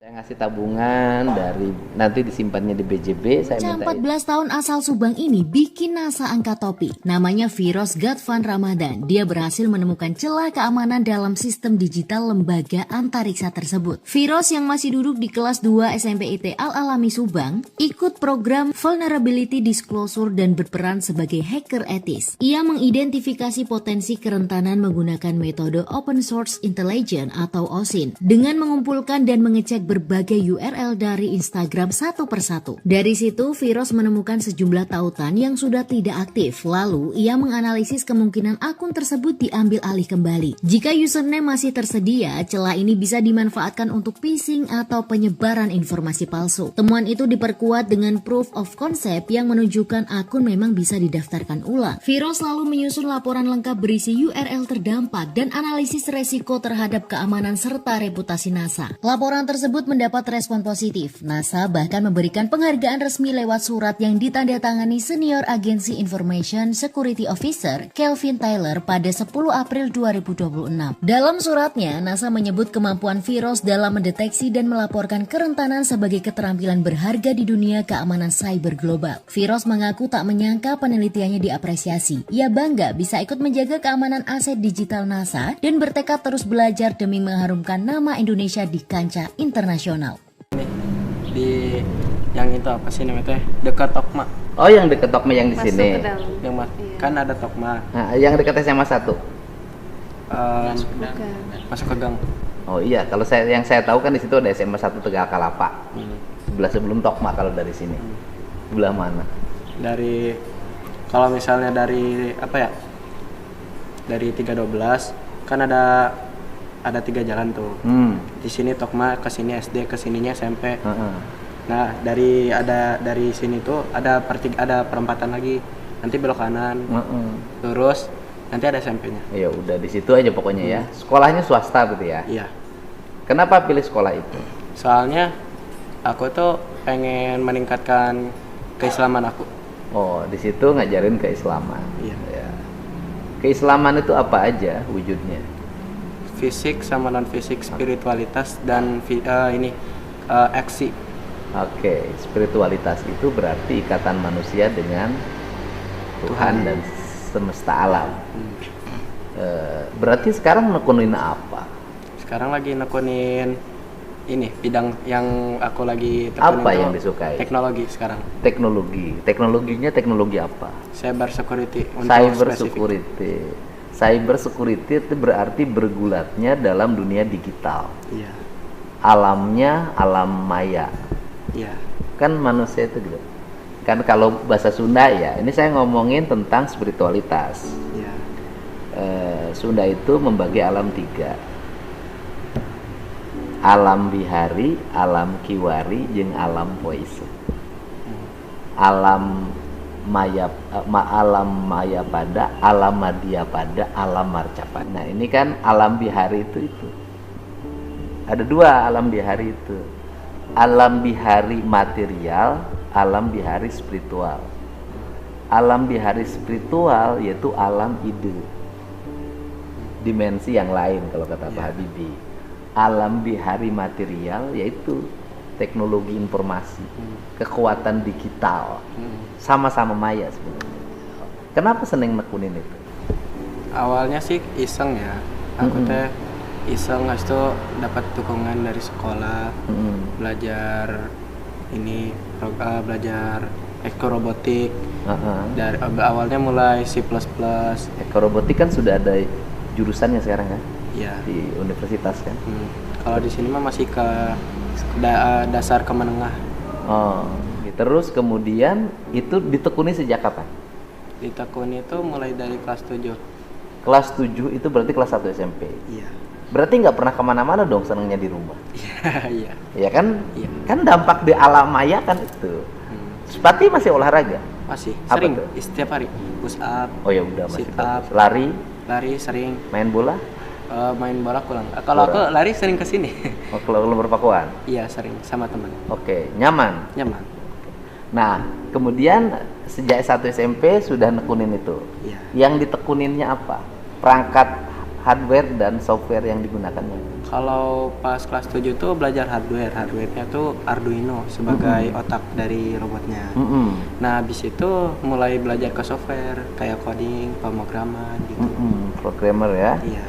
Saya ngasih tabungan dari nanti disimpannya di BJB. Saya Bocah minta 14 tahun asal Subang ini bikin NASA angkat topi. Namanya Firoz Gadvan Ramadan. Dia berhasil menemukan celah keamanan dalam sistem digital lembaga antariksa tersebut. Firoz yang masih duduk di kelas 2 SMP IT Al-Alami Subang, ikut program Vulnerability Disclosure dan berperan sebagai hacker etis. Ia mengidentifikasi potensi kerentanan menggunakan metode Open Source Intelligence atau OSINT dengan mengumpulkan dan mengecek berbagai URL dari Instagram satu persatu. Dari situ, Firoz menemukan sejumlah tautan yang sudah tidak aktif. Lalu, ia menganalisis kemungkinan akun tersebut diambil alih kembali. Jika username masih tersedia, celah ini bisa dimanfaatkan untuk phishing atau penyebaran informasi palsu. Temuan itu diperkuat dengan proof of concept yang menunjukkan akun memang bisa didaftarkan ulang. Firoz lalu menyusun laporan lengkap berisi URL terdampak dan analisis resiko terhadap keamanan serta reputasi NASA. Laporan tersebut mendapat respon positif. NASA bahkan memberikan penghargaan resmi lewat surat yang ditandatangani senior agensi Information Security Officer Kelvin Tyler pada 10 April 2026. Dalam suratnya, NASA menyebut kemampuan Firoz dalam mendeteksi dan melaporkan kerentanan sebagai keterampilan berharga di dunia keamanan cyber global. Firoz mengaku tak menyangka penelitiannya diapresiasi. Ia bangga bisa ikut menjaga keamanan aset digital NASA dan bertekad terus belajar demi mengharumkan nama Indonesia di kancah internasional. Di yang itu apa sih namanya, dekat Tokma. Oh, yang deket Tokma yang di Masuk sini. ke dalam. Yang kan ada Tokma. Nah, yang dekat SMA 1. Bukan. Masuk ke gang. Oh iya, kalau yang saya tahu kan di situ ada SMA 1 Tegal Kalapa. Sebelah sebelum Tokma kalau dari sini. Sebelah mana? Dari kalau misalnya dari apa ya, dari 312 kan ada 3 jalan tuh. Di sini Tokma, ke sini SD, ke sininya SMP. Nah, dari sini tuh ada perempatan lagi. Nanti belok kanan. Terus nanti ada SMP-nya. Ya udah di situ aja pokoknya ya. Sekolahnya swasta gitu ya. Iya. Kenapa pilih sekolah itu? Soalnya aku tuh pengen meningkatkan keislaman aku. Oh, di situ ngajarin keislaman. Iya. Ya. Keislaman itu apa aja wujudnya? Fisik sama non fisik, spiritualitas dan aksi. Oke, spiritualitas itu berarti ikatan manusia dengan Tuhan dan semesta alam. Berarti sekarang nekunin apa? Sekarang lagi nekunin ini bidang yang aku lagi tekunin. Apa tuh yang disukai? Teknologi sekarang. Teknologi. Teknologinya teknologi apa? Cyber security. Untuk Cyber spesifik. security. Cyber security itu berarti bergulatnya dalam dunia digital. Iya. Alamnya alam maya. Iya. Kan manusia itu gitu. Kan kalau bahasa Sunda ya, ini saya ngomongin tentang spiritualitas. Iya. Sunda itu membagi alam 3. Alam bihari, alam kiwari, jeung alam poise. Alam alam maya pada, alam madya pada, alam marcapada. Nah, ini kan alam bihari itu. Ada 2 alam bihari itu. Alam bihari material, alam bihari spiritual. Alam bihari spiritual yaitu alam ide. Dimensi yang lain kalau kata Pak Habibie. Alam bihari material yaitu teknologi informasi, kekuatan digital, sama-sama maya sebenarnya. Kenapa seneng nekunin itu? Awalnya sih iseng ya. Aku teh iseng, habis itu dapat dukungan dari sekolah, belajar belajar ekorobotik. Dari awalnya mulai C++. Ekorobotik kan sudah ada jurusannya sekarang kan? Iya. Di universitas kan? Kalau di sini mah masih ke dasar ke menengah. Oh, terus kemudian itu ditekuni sejak kapan? Ditekuni itu mulai dari kelas 7. Kelas 7 itu berarti kelas 1 SMP. Iya. Berarti nggak pernah kemana-mana dong, senengnya di rumah. Iya. Ya kan? Iya. Kan dampak di alam maya kan itu. Sepati masih olahraga? Masih. Apa Sering. tuh? Setiap hari. Push up. Oh ya udah masih Sit bagus. up. Lari, Sering. main bola? Main bola kurang. Kalau aku lari sering ke sini. Oh, kalau lu berpakuan? Iya, sering sama teman. Oke, nyaman. Nyaman. Nah, kemudian sejak 1 SMP sudah nekunin itu. Iya. Yang ditekuninnya apa? Perangkat hardware dan software yang digunakannya. Kalau pas kelas 7 tuh belajar hardware-nya tuh Arduino sebagai otak dari robotnya. Nah, habis itu mulai belajar ke software kayak coding, pemrograman gitu. Programmer ya. Iya.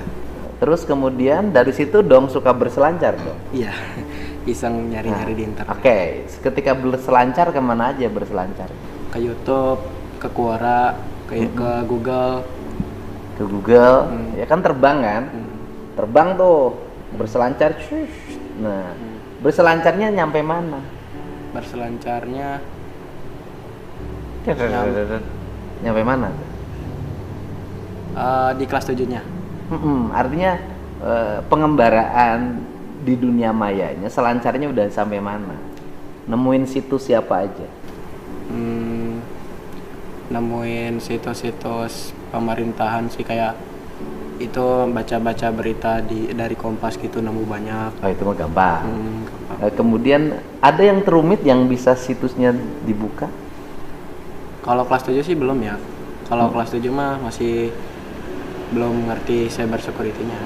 Terus kemudian dari situ dong suka berselancar dong. Iya. Iseng nyari-nyari di internet. Oke, ketika berselancar kemana aja berselancar? Ke YouTube, ke Quora, ke Google. Ke Google, ya kan terbang kan? Terbang tuh, berselancar. Nah, berselancarnya nyampe mana? Berselancarnya Nyampe mana? di kelas 7-nya. Artinya pengembaraan di dunia mayanya selancarnya udah sampai mana? Nemuin situs siapa aja? Nemuin situs-situs pemerintahan sih, kayak itu baca-baca berita dari Kompas gitu, nemu banyak. Oh, itu mah gampang. Gampang. Kemudian ada yang terumit yang bisa situsnya dibuka? Kalau kelas 7 sih belum ya. Kalau kelas 7 mah masih belum ngerti cyber security-nya.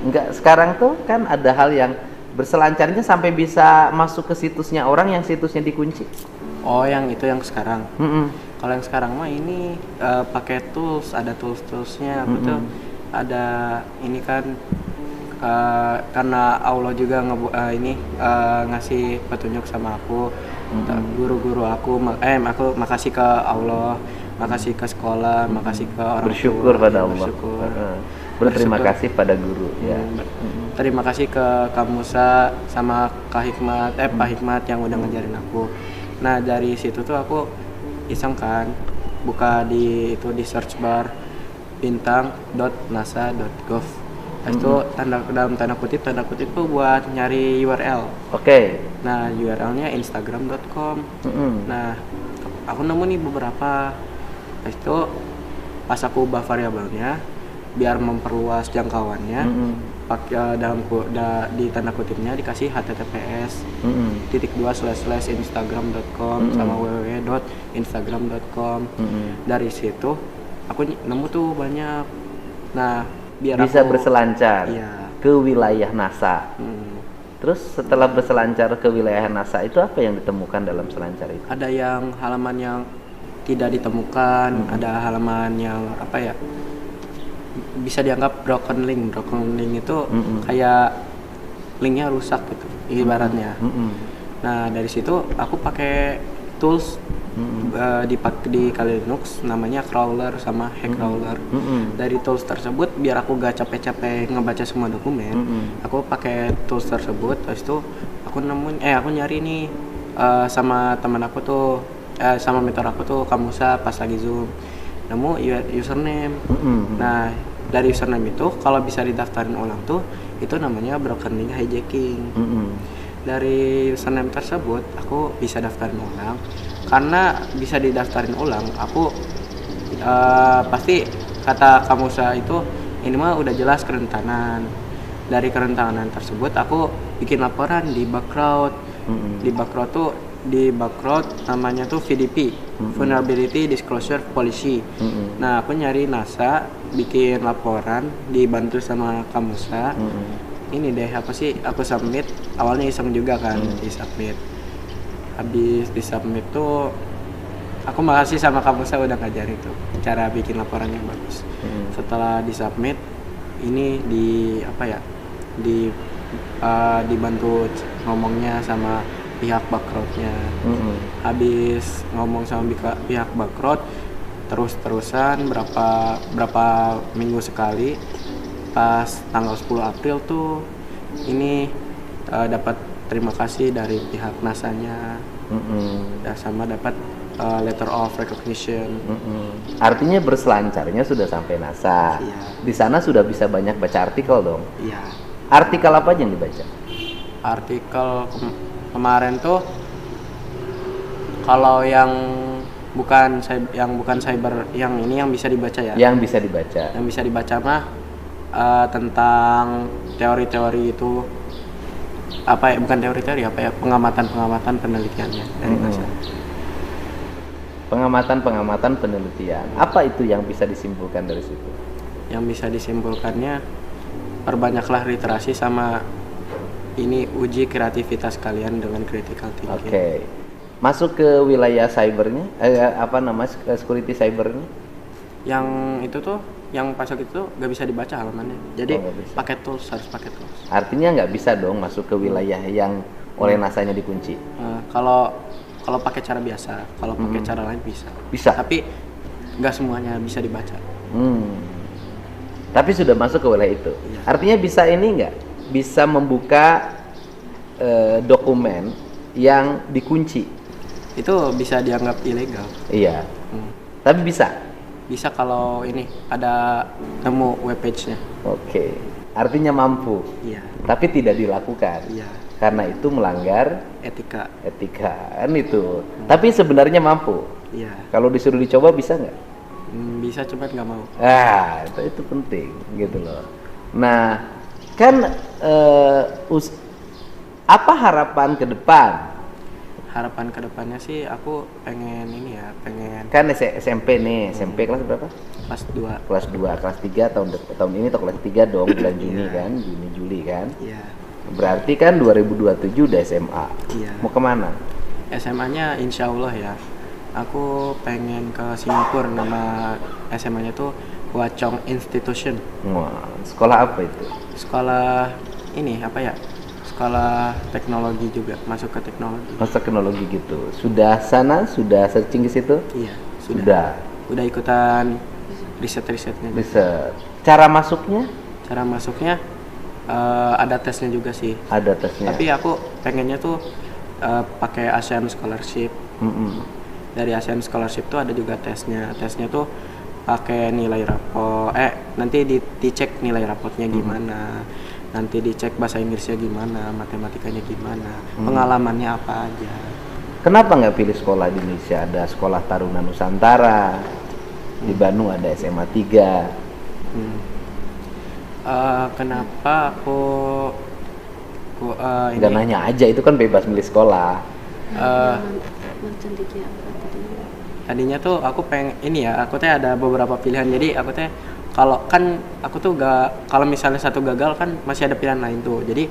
Enggak, sekarang tuh kan ada hal yang berselancarnya sampai bisa masuk ke situsnya orang yang situsnya dikunci. Oh, yang itu yang sekarang. Kalau yang sekarang mah ini pakai tools, ada tools-toolsnya. Betul. Ada ini kan karena Allah juga ngasih petunjuk sama aku. Guru-guru aku makasih ke Allah, makasih ke sekolah, makasih ke orang bersyukur tua, pada Allah. Berterima kasih pada guru ya. Terima kasih ke Kak Musa sama Kak Hikmat, Pak Hikmat yang udah ngajarin aku. Nah, dari situ tuh aku iseng kan buka di search bar bintang.nasa.gov. Itu dalam tanda kutip tuh buat nyari URL. Oke. Nah, URL-nya instagram.com. Nah, aku nemu nih beberapa. Itu pas aku ubah variabelnya biar memperluas jangkauannya, pakai di tanda kutipnya dikasih https ://instagram.com sama www.instagram.com. Dari situ aku nemu tuh banyak. Nah, biar bisa aku berselancar ke wilayah NASA. Terus setelah berselancar ke wilayah NASA itu apa yang ditemukan dalam selancar itu? Ada yang halaman yang tidak ditemukan, ada halaman yang apa ya, bisa dianggap broken link itu kayak linknya rusak gitu ibaratnya. Nah, dari situ aku pakai tools di Kali Linux namanya crawler sama hack crawler. Dari tools tersebut biar aku gak capek-capek ngebaca semua dokumen, aku pakai tools tersebut. Terus itu aku nyari nih sama teman aku tuh sama mentor aku tuh Kak Musa pas lagi Zoom, nemu username. Nah, dari username itu kalau bisa didaftarin ulang tuh itu namanya broken link hijacking. Dari username tersebut aku bisa daftarin ulang. Karena bisa didaftarin ulang, aku pasti kata Kak Musa itu ini mah udah jelas kerentanan. Dari kerentanan tersebut aku bikin laporan di Bugcrowd. Di Bugcrowd namanya tuh VDP, Vulnerability Disclosure Policy. Nah, aku nyari NASA, bikin laporan, dibantu sama Kak Musa. Ini deh apa sih, aku submit. Awalnya iseng juga kan di submit. Habis di submit tuh aku makasih sama Kak Musa udah ngajarin tuh cara bikin laporan yang bagus. Setelah di submit ini dibantu ngomongnya sama pihak Bugcrowd-nya. Habis ngomong sama pihak Bugcrowd terus-terusan berapa minggu sekali, pas tanggal 10 April tuh ini dapat terima kasih dari pihak NASA-nya. Sama dapat letter of recognition. Artinya berselancarnya sudah sampai NASA. Iya. Di sana sudah bisa banyak baca artikel dong. Iya. Artikel apa aja yang dibaca? Artikel kemarin tuh kalau yang bukan cyber yang ini yang bisa dibaca ya. Yang bisa dibaca. Yang bisa dibaca mah tentang teori-teori itu bukan teori-teori pengamatan penelitiannya dari NASA. Pengamatan penelitian. Apa itu yang bisa disimpulkan dari situ? Yang bisa disimpulkannya perbanyaklah literasi sama ini uji kreativitas kalian dengan critical thinking. Oke. Masuk ke wilayah cybernya, security cybernya? Yang itu tuh, yang pasal itu nggak bisa dibaca halamannya. Jadi nggak bisa. pakai tools, harus pakai tools. Artinya nggak bisa dong masuk ke wilayah yang oleh NASA-nya dikunci. Kalau pakai cara biasa, kalau pakai cara lain bisa. Bisa. Tapi nggak semuanya bisa dibaca. Tapi sudah masuk ke wilayah itu. Iya. Artinya bisa ini nggak? Bisa membuka dokumen yang dikunci. Itu bisa dianggap ilegal. Iya. Tapi bisa. Bisa kalau ini ada nemu webpage-nya. Oke. Artinya mampu. Iya. Tapi tidak dilakukan. Iya. Karena itu melanggar Etika. kan itu. Tapi sebenarnya mampu. Iya. Kalau disuruh dicoba bisa nggak? Bisa, cuman nggak mau. Itu penting gitu loh. Nah, kan apa harapan ke depan? Harapan kedepannya sih aku pengen Kan SMP nih, SMP kelas berapa? kelas 2. Kelas 2, kelas 3 tahun ini atau kelas 3 dong, bulan Juni kan, Juni Juli kan. Iya. Berarti kan 2027 udah SMA. Iya. Mau kemana? SMA-nya insya Allah ya. Aku pengen ke Singapura, nama SMA-nya tuh Hwa Chong Institution. Wah, sekolah apa itu? Sekolah ini apa ya? Sekolah teknologi juga, masuk ke teknologi. Masa teknologi gitu. Sudah searching ke situ? Iya, Sudah. Udah ikutan riset-risetnya. Riset. Cara masuknya? Cara masuknya ada tesnya juga sih. Ada tesnya. Tapi aku pengennya tuh pakai ASEAN Scholarship. Dari ASEAN Scholarship tuh ada juga tesnya. Tesnya tuh pakai nilai rapor. Nanti dicek nilai raportnya gimana. Nanti dicek bahasa Inggrisnya gimana, matematikanya gimana, pengalamannya apa aja. Kenapa nggak pilih sekolah di Indonesia? Ada Sekolah Taruna Nusantara, di Bandung ada SMA 3. Kenapa aku Nggak nanya aja, itu kan bebas milih sekolah. Tadinya tuh aku pengen ini ya, aku teh ada beberapa pilihan. Jadi aku teh kalau kan aku tuh kalau misalnya satu gagal kan masih ada pilihan lain tuh. Jadi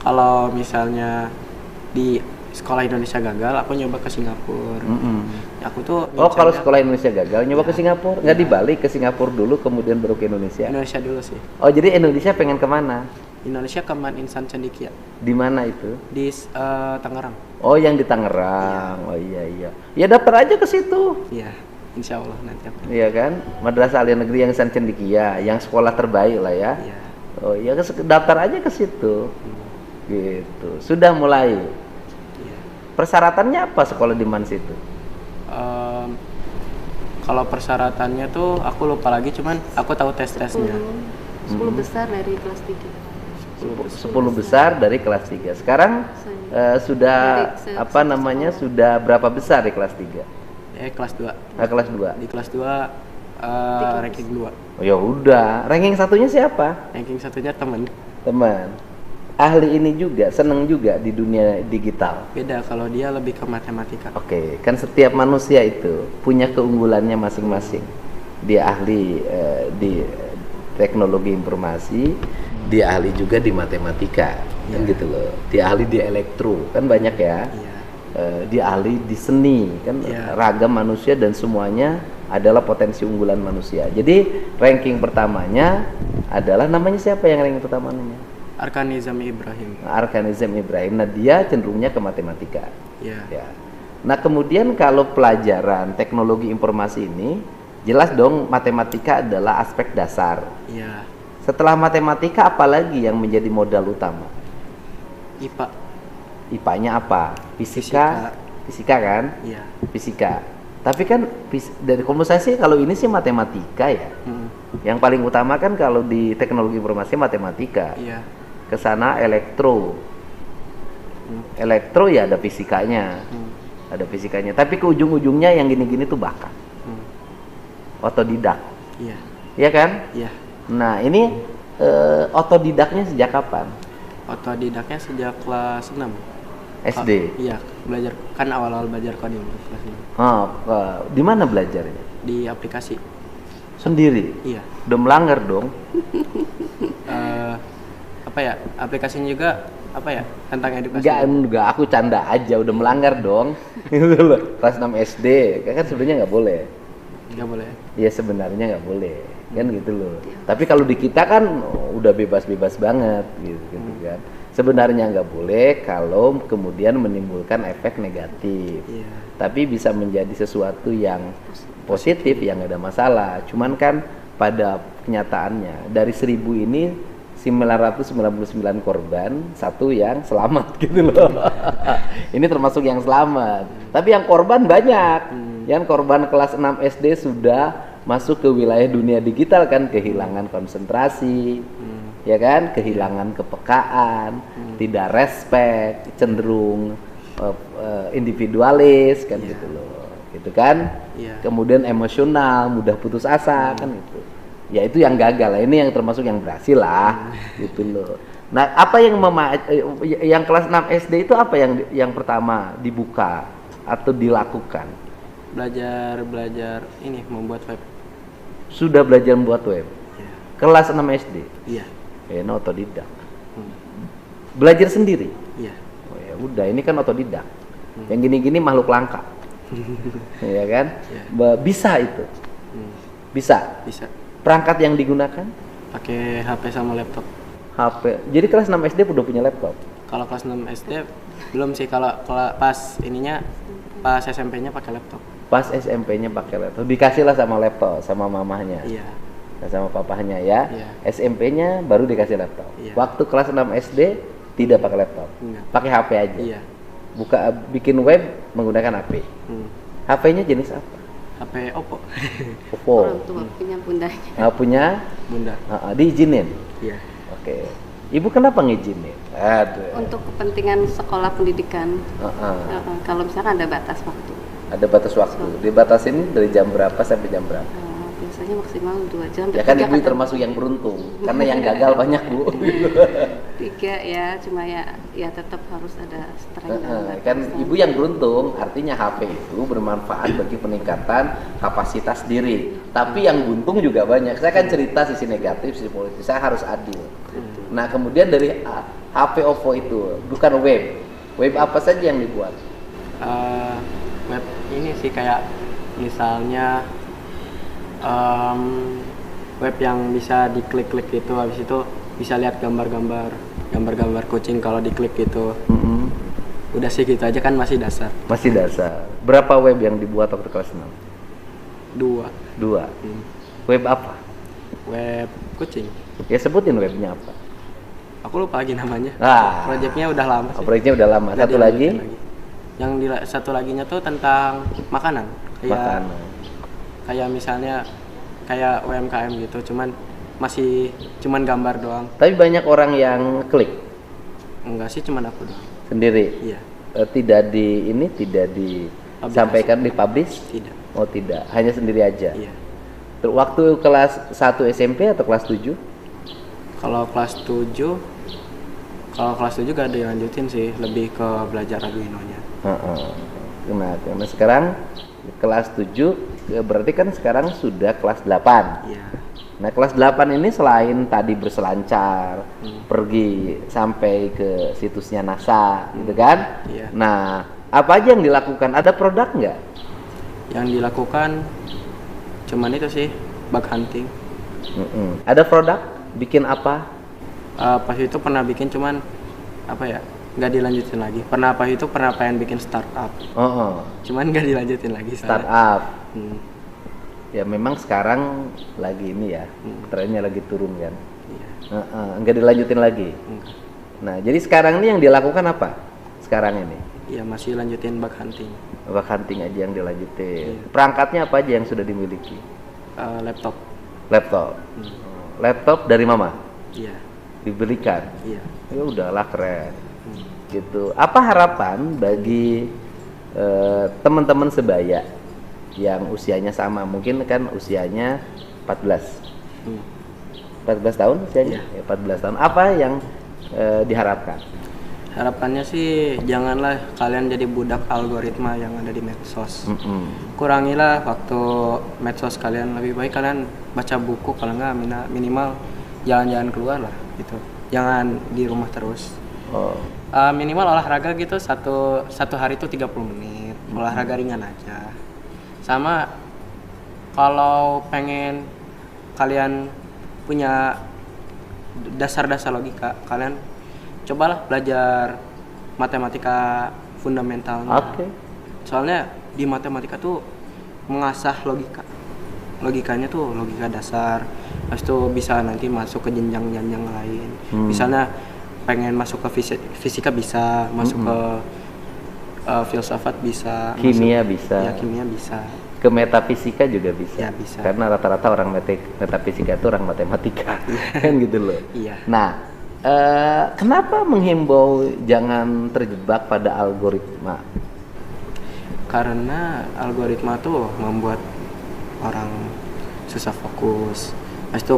kalau misalnya di sekolah Indonesia gagal, aku nyoba ke Singapura. Aku tuh kalau sekolah Indonesia gagal nyoba ke Singapura, nggak dibalik ke Singapura dulu kemudian baru ke Indonesia? Indonesia dulu sih. Oh, jadi Indonesia pengen kemana? Indonesia ke Man Insan Cendekia. Di mana itu? Di Tangerang. Oh, yang di Tangerang. Oh iya. Ya daftar aja ke situ. Iya, insya Allah nanti apa? Iya kan? Madrasah Aliyah Negeri yang Insan Cendekia, yang sekolah terbaik lah ya. Iya. Oh iya, daftar aja ke situ. Gitu. Sudah mulai. Iya. Persyaratannya apa sekolah di Man situ? Kalau persyaratannya tuh aku lupa lagi, cuman aku tahu tes-tesnya. 10 besar dari kelas 3. 10 besar dari kelas 3. Sekarang sudah sudah berapa besar di kelas 3? Kelas 2. Kelas 2. Di kelas 2 ranking 2. Oh ya udah, ranking satunya siapa? Ranking satunya teman. Ahli ini juga, seneng juga di dunia digital. Beda kalau dia lebih ke matematika. Oke, kan setiap manusia itu punya keunggulannya masing-masing. Dia ahli di teknologi informasi, dia ahli juga di matematika, kan gitu loh. Dia ahli di elektro, kan banyak ya. Dia ahli di seni, kan ragam manusia dan semuanya adalah potensi unggulan manusia. Jadi ranking pertamanya adalah, namanya siapa yang ranking pertamanya? Arkanizam Ibrahim. Nah, dia cenderungnya ke matematika. Ya. Nah, kemudian kalau pelajaran teknologi informasi ini, jelas dong matematika adalah aspek dasar. Iya. Setelah matematika, apalagi yang menjadi modal utama? IPA. IPA-nya apa? Fisika kan? Iya. Fisika. Tapi kan dari kalau saya sih, kalau ini sih matematika ya. Yang paling utama kan kalau di teknologi informasi matematika. Iya. Kesana elektro. Elektro ya ada fisikanya. Ada fisikanya. Tapi ke ujung-ujungnya yang gini-gini tuh bakat. Otodidak. Iya. Iya kan? Iya. Nah, ini otodidaknya sejak kapan? Otodidaknya sejak kelas 6. SD. Iya, belajar kan awal-awal belajar coding kelas 6. Di mana belajarnya? Di aplikasi. Sendiri? Iya. Udah melanggar dong. apa ya, aplikasinya juga apa ya, tentang edukasi. Enggak, aku canda aja, udah melanggar dong. Gitu loh. Kelas 6 SD, kan sebenarnya nggak boleh. Nggak boleh. Ya sebenarnya nggak boleh, kan gitu loh. Tapi kalau di kita kan udah bebas-bebas banget, gitu kan. Sebenarnya nggak boleh kalau kemudian menimbulkan efek negatif. Iya. Tapi bisa menjadi sesuatu yang positif, yang nggak ada masalah. Cuman kan pada kenyataannya dari 1000 ini 999 korban, satu yang selamat gitu loh. Ini termasuk yang selamat. Tapi yang korban banyak. Yang korban kelas 6 SD sudah masuk ke wilayah dunia digital kan, kehilangan konsentrasi, ya kan, kehilangan kepekaan, tidak respect, cenderung individualis kan gitu loh. Gitu kan? Kemudian emosional, mudah putus asa kan itu. Ya itu yang gagal lah, ini yang termasuk yang berhasil lah gitu loh. Nah, apa yang yang kelas 6 SD itu apa yang pertama dibuka atau dilakukan? Belajar ini membuat web. Sudah belajar membuat web. Ya. Kelas 6 SD. Iya. Otodidak. Belajar sendiri. Iya. Oh ya udah, ini kan otodidak. Yang gini-gini makhluk langka. Ya kan? Ya. Bisa itu. Bisa. Bisa. Perangkat yang digunakan? Pakai HP sama laptop. HP. Jadi kelas 6 SD udah punya laptop? Kalau kelas 6 SD belum sih, kalau pas SMP-nya pakai laptop. Pas SMP-nya pakai laptop. Dikasih lah sama laptop sama mamahnya. Iya. Sama papahnya ya. Iya. SMP-nya baru dikasih laptop. Iya. Waktu kelas 6 SD tidak pakai laptop. Enggak. Pakai HP aja. Iya. Bikin web menggunakan HP. HP-nya jenis apa? HP Oppo. Oppo. Orang tua punya bundanya. Punya Bunda. diizinin. Iya. Oke. Ibu kenapa ngizinin? Aduh. Untuk kepentingan sekolah pendidikan. Kalau misalkan ada batas waktu. Ada batas waktu. Dibatasin dari jam berapa sampai jam berapa? Biasanya maksimal 2 jam. Ya kan ibu termasuk yang beruntung, karena yang gagal banyak bu. 3 ya, cuma ya tetap harus ada strength. Kan ibu yang beruntung, artinya HP itu bermanfaat bagi peningkatan kapasitas diri. Tapi yang buntung juga banyak. Saya kan cerita sisi negatif, sisi positif. Saya harus adil. Nah kemudian dari HP Oppo itu bukan web apa saja yang dibuat? Web ini sih kayak misalnya web yang bisa diklik-klik gitu, habis itu bisa lihat gambar-gambar kucing kalau diklik gitu. Udah sih gitu aja kan, masih dasar. Masih dasar. Berapa web yang dibuat waktu kelas 6? 2. Web apa? Web kucing. Ya sebutin webnya apa? Aku lupa lagi namanya. Proyeknya udah lama sih. Proyeknya udah lama. Satu lagi? Yang satu laginya tuh tentang makanan. Kayak misalnya kayak UMKM gitu, cuman gambar doang. Tapi banyak orang yang klik. Enggak sih, cuman aku doang. Sendiri. Iya. Tidak disampaikan, dipublish? Tidak. Oh tidak, hanya sendiri aja. Iya. Waktu kelas 1 SMP atau kelas 7? Kalau kelas 7 gak ada dilanjutin sih, lebih ke belajar Arduino-nya. Nah, karena sekarang kelas 7 berarti kan sekarang sudah kelas 8. Iya. Nah, kelas 8 ini selain tadi berselancar, pergi sampai ke situsnya NASA, gitu kan? Iya. Nah, apa aja yang dilakukan? Ada produk nggak? Yang dilakukan cuman itu sih, bug hunting. Ada produk? Bikin apa? Pas itu pernah bikin, cuman apa ya, nggak dilanjutin lagi. Pernah pengen bikin startup. Cuman nggak dilanjutin lagi. Startup. Ya memang sekarang lagi ini ya, trennya lagi turun kan. Iya. Nggak dilanjutin lagi. Nah, jadi sekarang ini yang dilakukan apa? Sekarang ini? Iya, masih lanjutin bug hunting. Bug hunting aja yang dilanjutin. Iya. Perangkatnya apa aja yang sudah dimiliki? Laptop. Laptop dari mama? Iya. Dibelikan? Iya. Ya udahlah, keren. Gitu. Apa harapan bagi teman-teman sebaya yang usianya sama? Mungkin kan usianya 14 tahun usianya? Iya. 14 tahun. Apa yang diharapkan? Harapannya sih janganlah kalian jadi budak algoritma yang ada di medsos. Kurangilah waktu medsos kalian, lebih baik kalian baca buku, kalau nggak minimal jalan-jalan keluar lah gitu. jangan di rumah terus. Oh. Minimal olahraga gitu satu hari itu 30 menit. Olahraga ringan aja. Sama kalau pengen kalian punya dasar-dasar logika, kalian cobalah belajar matematika fundamentalnya. Oke. Soalnya di matematika tuh mengasah logikanya tuh logika dasar. Habis itu bisa nanti masuk ke jenjang-jenjang lain. Misalnya pengen masuk ke fisika bisa, masuk ke filsafat bisa, Kimia bisa. Ya, kimia bisa. Ke metafisika juga bisa. Ya, bisa. Karena rata-rata orang metafisika itu orang matematika. Kan gitu loh. Iya. Nah, kenapa menghimbau jangan terjebak pada algoritma? Karena algoritma tuh membuat orang susah fokus. Habis itu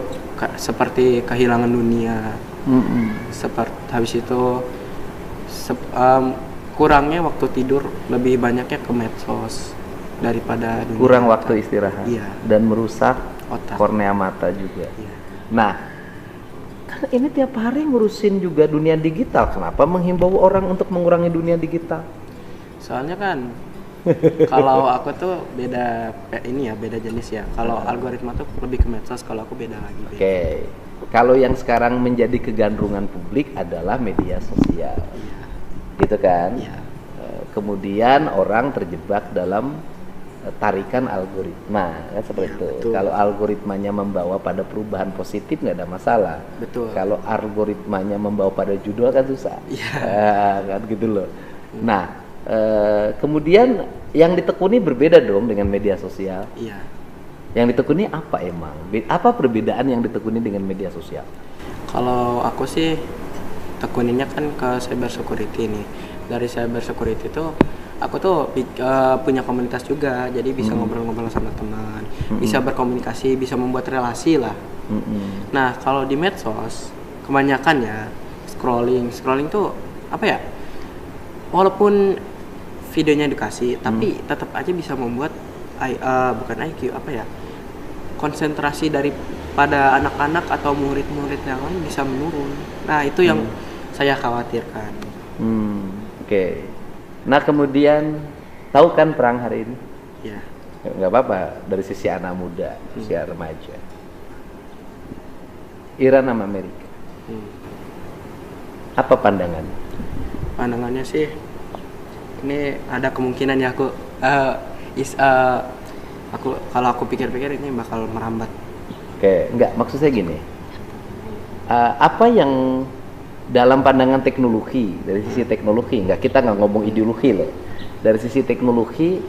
seperti kehilangan dunia. Seperti habis itu kurangnya waktu tidur, lebih banyaknya ke medsos daripada dunia Kurang nyata. waktu istirahat. Iya. Dan merusak Otak. kornea mata juga. Iya. Nah, kan ini tiap hari ngurusin juga dunia digital. Kenapa menghimbau orang untuk mengurangi dunia digital? Soalnya kan kalau aku tuh beda jenis ya. Kalau algoritma tuh lebih ke medsos, kalau aku beda lagi. Oke. Kalau yang sekarang menjadi kegandrungan publik adalah media sosial. Iya. Gitu kan? Iya. Kemudian orang terjebak dalam tarikan algoritma, kan seperti Iya, itu. betul. Kalau algoritmanya membawa pada perubahan positif nggak ada masalah. Betul. Kalau algoritmanya membawa pada judul kan susah. Iya. Kan gitu loh. Nah, kemudian yang ditekuni berbeda dong dengan media sosial. Iya. Yang ditekuni apa emang? Apa perbedaan yang ditekuni dengan media sosial? Kalau aku sih tekuninnya kan ke cyber security nih. Dari cyber security itu aku tuh punya komunitas juga, jadi bisa ngobrol-ngobrol sama teman, bisa berkomunikasi, bisa membuat relasi lah. Nah, kalau di medsos kebanyakan ya scrolling tuh apa ya? Walaupun videonya edukasi, tapi tetap aja bisa membuat bukan IQ apa ya? Konsentrasi daripada anak-anak atau murid-murid yang lain bisa menurun. Nah, itu yang saya khawatirkan. Oke. Nah, kemudian tahu kan perang hari ini? Ya. Nggak apa-apa dari sisi anak muda, sisi remaja. Iran sama Amerika. Apa pandangan? Pandangannya sih, ini ada kemungkinan ya kalau aku pikir-pikir ini bakal merambat. Oke, enggak, maksud saya gini. Apa yang dalam pandangan teknologi, dari sisi teknologi, kita nggak ngomong ideologi loh. Dari sisi teknologi,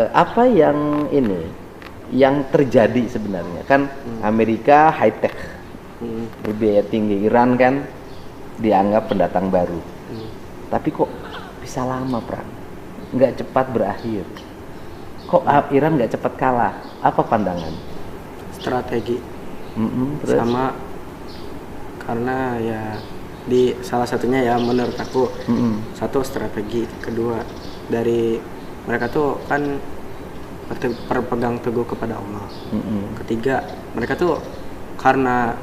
apa yang yang terjadi sebenarnya? Kan Amerika high tech, biaya tinggi. Iran kan dianggap pendatang baru. Tapi kok bisa lama perang? Nggak cepat berakhir. Kok Iran nggak cepat kalah? Apa pandangan? Strategi. Terus? Sama karena ya di salah satunya ya menurut aku satu strategi, kedua dari mereka tuh kan berpegang teguh kepada Allah. Ketiga mereka tuh karena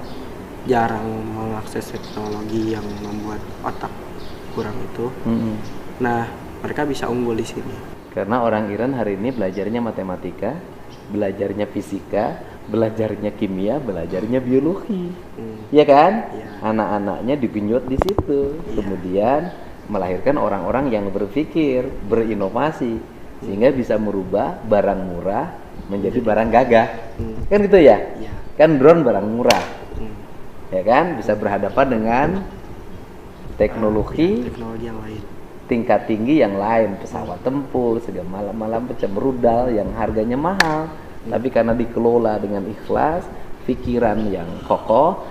jarang mengakses teknologi yang membuat otak kurang itu. Nah, mereka bisa unggul di sini. Karena orang Iran hari ini belajarnya matematika, belajarnya fisika, belajarnya kimia, belajarnya biologi. Ya kan? Ya. Anak-anaknya digenjot di situ. Ya. Kemudian melahirkan orang-orang yang berpikir, berinovasi sehingga bisa merubah barang murah menjadi barang gagah. Kan gitu ya? Ya. Kan drone barang murah. Ya kan? Bisa berhadapan dengan teknologi yang lain. tingkat tinggi yang lain, pesawat tempur, segala macam rudal yang harganya mahal, tapi karena dikelola dengan ikhlas, pikiran yang kokoh,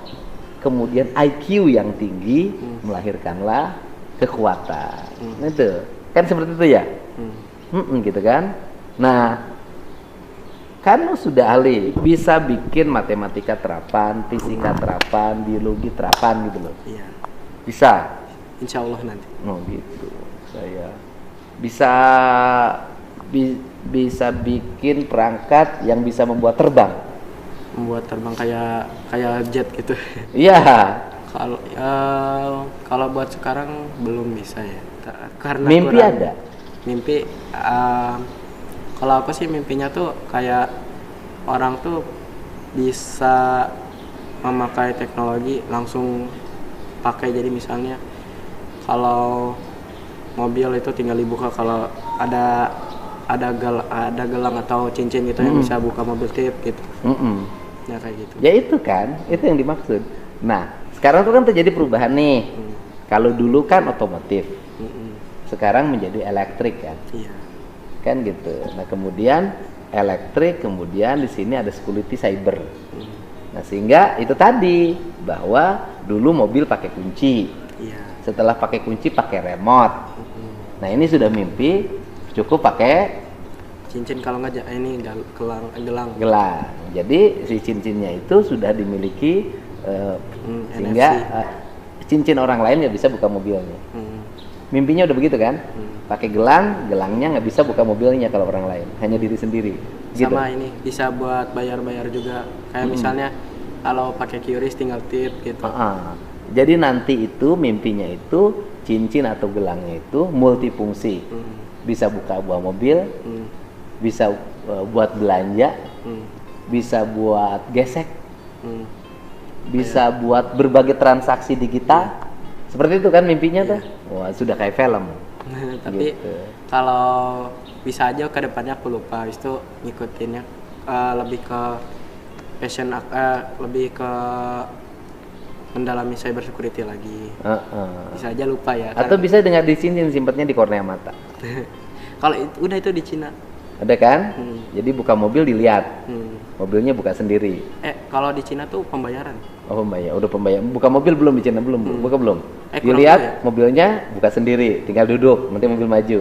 kemudian IQ yang tinggi, melahirkanlah kekuatan. Itu kan seperti itu ya, gitu kan. Nah, kamu sudah ahli, bisa bikin matematika terapan, fisika terapan, biologi terapan gitu loh. Iya. Bisa. Insya Allah nanti. Oh gitu. Saya bisa bikin perangkat yang bisa membuat terbang. Membuat terbang kayak jet gitu. Iya. Kalau buat sekarang belum bisa ya. Karena Mimpi kurang- ada? Mimpi kalau aku sih mimpinya tuh kayak orang tuh bisa memakai teknologi langsung pakai. Jadi misalnya kalau mobil itu tinggal dibuka, kalau ada gelang atau cincin gitu yang bisa buka mobil tip gitu. Ya kayak gitu. Ya itu kan, itu yang dimaksud. Nah, sekarang tuh kan terjadi perubahan nih. Kalau dulu kan otomotif, sekarang menjadi elektrik kan, Iya. kan gitu. Nah kemudian elektrik, kemudian di sini ada security cyber. Nah sehingga itu tadi bahwa dulu mobil pakai kunci, Iya. setelah pakai kunci pakai remote. Nah ini sudah mimpi cukup pakai Cincin kalau nggak ini gelang. gelang. Jadi si cincinnya itu sudah dimiliki sehingga cincin orang lain nggak bisa buka mobilnya. Mimpinya udah begitu kan? Pakai gelang, gelangnya nggak bisa buka mobilnya kalau orang lain, hanya diri sendiri. Gitu. Sama ini bisa buat bayar-bayar juga. Kayak misalnya kalau pakai QRIS tinggal tip gitu. Jadi nanti itu mimpinya itu cincin atau gelangnya itu multifungsi. Bisa buka buah mobil, bisa buat belanja, bisa buat gesek, bisa buat berbagai transaksi digital. Seperti itu kan mimpinya tuh. Wah, sudah kayak film. Tapi Gitu. kalau bisa aja ke depannya aku lupa, habis itu ngikutinnya lebih ke passion, lebih ke mendalami cyber security lagi. Bisa aja lupa ya. Atau bisa dengan di cincin simpennya di kornea mata. Kalau udah itu di Cina. Ada kan? Jadi buka mobil dilihat. Mobilnya buka sendiri. Kalau di Cina tuh pembayaran. Oh pembayar, udah pembayar. Buka mobil belum di Cina belum, buka belum. Kurang Dilihat tahu ya. mobilnya buka sendiri, tinggal duduk, nanti mobil maju.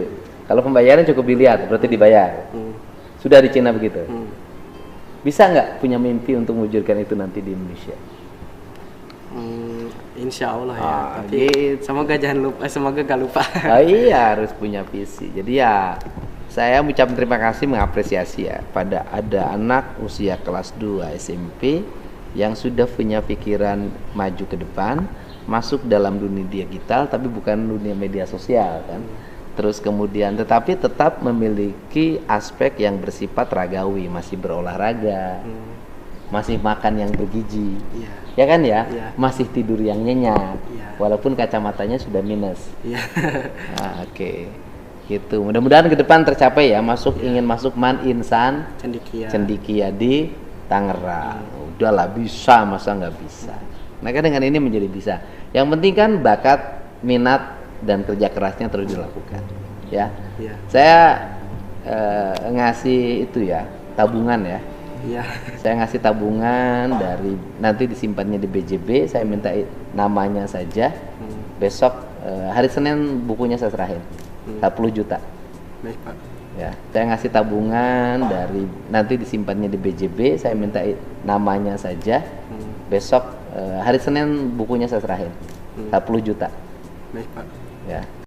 Kalau pembayaran cukup dilihat, berarti dibayar. Sudah di Cina begitu. Bisa nggak punya mimpi untuk mewujudkan itu nanti di Indonesia? Insya Allah ya. Tapi gitu. semoga jangan lupa, semoga gak lupa. Oh iya, harus punya visi. Jadi ya, saya mengucapkan terima kasih, mengapresiasi ya pada ada anak usia kelas 2 SMP yang sudah punya pikiran maju ke depan, masuk dalam dunia digital tapi bukan dunia media sosial kan. Terus kemudian tetapi tetap memiliki aspek yang bersifat ragawi, masih berolahraga, masih makan yang bergizi. Iya. Ya kan ya? Iya. Masih tidur yang nyenyak. Iya. Walaupun kacamatanya sudah minus. Iya. Oke. Gitu. Mudah-mudahan ke depan tercapai ya, ingin masuk Man Insan Cendikia. Cendikia di Tangerang. Udahlah bisa, masa nggak bisa. Nah kan dengan ini menjadi bisa. Yang penting kan bakat, minat dan kerja kerasnya terus dilakukan. Ya. Iya. Saya ngasih itu ya, tabungan ya. Iya. Saya ngasih tabungan dari nanti disimpannya di BJB, saya minta namanya saja. Besok hari Senin bukunya saya serahin. 40 juta. Baik, Pak. Ya, saya ngasih tabungan dari nanti disimpannya di BJB, saya minta namanya saja. Besok hari Senin bukunya saya serahin. 40 juta. Baik, Pak. Ya.